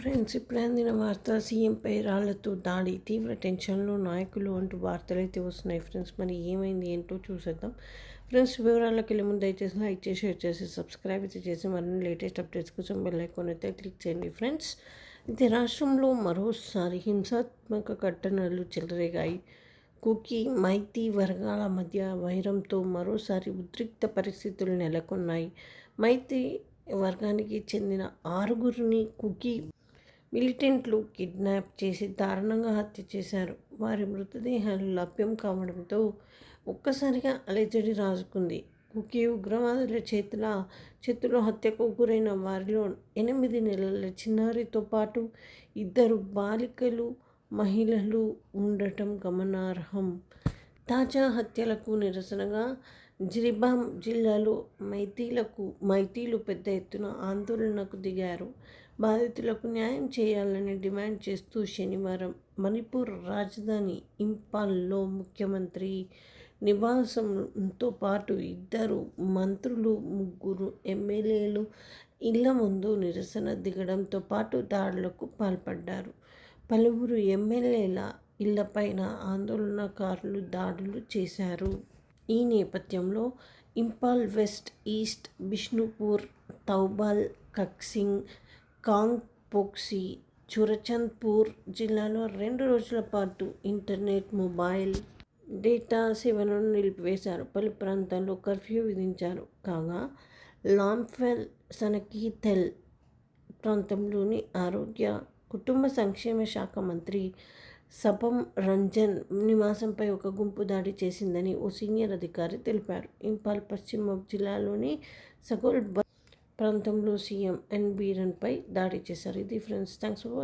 Friends, ఇప్పుడే అందిన వార్త. సీఎంపై రాళ్లతో దాడి, తీవ్ర టెన్షన్లో నాయకులు అంటూ వార్తలైతే వస్తున్నాయి. ఫ్రెండ్స్, మరి ఏమైంది ఏంటో చూసేద్దాం. ఫ్రెండ్స్, వివరాల్లోకి వెళ్ళే ముందు దయచేసి లైక్ చేసి, షేర్ చేసి, సబ్స్క్రైబ్ అయితే చేసి మరిన్ని లేటెస్ట్ అప్డేట్స్ కోసం బెల్ ఐకాన్ అయితే క్లిక్ చేయండి. ఫ్రెండ్స్, ఇది రాష్ట్రంలో మరోసారి హింసాత్మక ఘటనలు చెలరేగాయి. కుకీ, మైతీ వర్గాల మధ్య వైరంతో మరోసారి ఉద్రిక్త పరిస్థితులు నెలకొన్నాయి. మైతీ వర్గానికి చెందిన 6గురిని కుకీ మిలిటెంట్లు కిడ్నాప్ చేసి దారుణంగా హత్య చేశారు. వారి మృతదేహాలు లభ్యం కావడంతో ఒక్కసారిగా అలజడి రాజుకుంది. కుకీ ఉగ్రవాదుల చేతిలో హత్యకు గురైన వారిలో 8 నెలల చిన్నారితో పాటు 2 బాలికలు, మహిళలు ఉండటం గమనార్హం. తాజా హత్యలకు నిరసనగా జిరిబాం జిల్లాలో మైతీలు పెద్ద ఎత్తున ఆందోళనకు దిగారు. బాధితులకు న్యాయం చేయాలని డిమాండ్ చేస్తూ శనివారం మణిపూర్ రాజధాని ఇంపాల్లో ముఖ్యమంత్రి నివాసంతో పాటు 2 మంత్రులు, 3 ఎమ్మెల్యేలు ఇళ్ల ముందు నిరసన దిగడంతో పాటు దాడులకు పాల్పడ్డారు. పలువురు ఎమ్మెల్యేల ఇళ్లపైన ఆందోళనకారులు దాడులు చేశారు. ఈ నేపథ్యంలో ఇంపాల్ వెస్ట్, ఈస్ట్ బిష్ణుపూర్, తౌబాల్, కక్సింగ్, కాంగ్పోక్సి, చురచంద్పూర్ జిల్లాలో 2 రోజుల పాటు ఇంటర్నెట్, మొబైల్ డేటా సేవలను నిలిపివేశారు. పలు ప్రాంతాల్లో కర్ఫ్యూ విధించారు. కాగా లాంఫెల్, సనకీథెల్ ప్రాంతంలోని ఆరోగ్య, కుటుంబ సంక్షేమ శాఖ మంత్రి సబం రంజన్ నివాసంపై ఒక గుంపు దాడి చేసిందని ఓ సీనియర్ అధికారి తెలిపారు. ఇంపాల్ పశ్చిమ జిల్లాలోని సగోల్ ప్రాంతంలో సీఎం ఎన్ బీరన్పై దాడి చేశారు. ఇది ఫ్రెండ్స్, థ్యాంక్స్ ఫర్ వాచింగ్.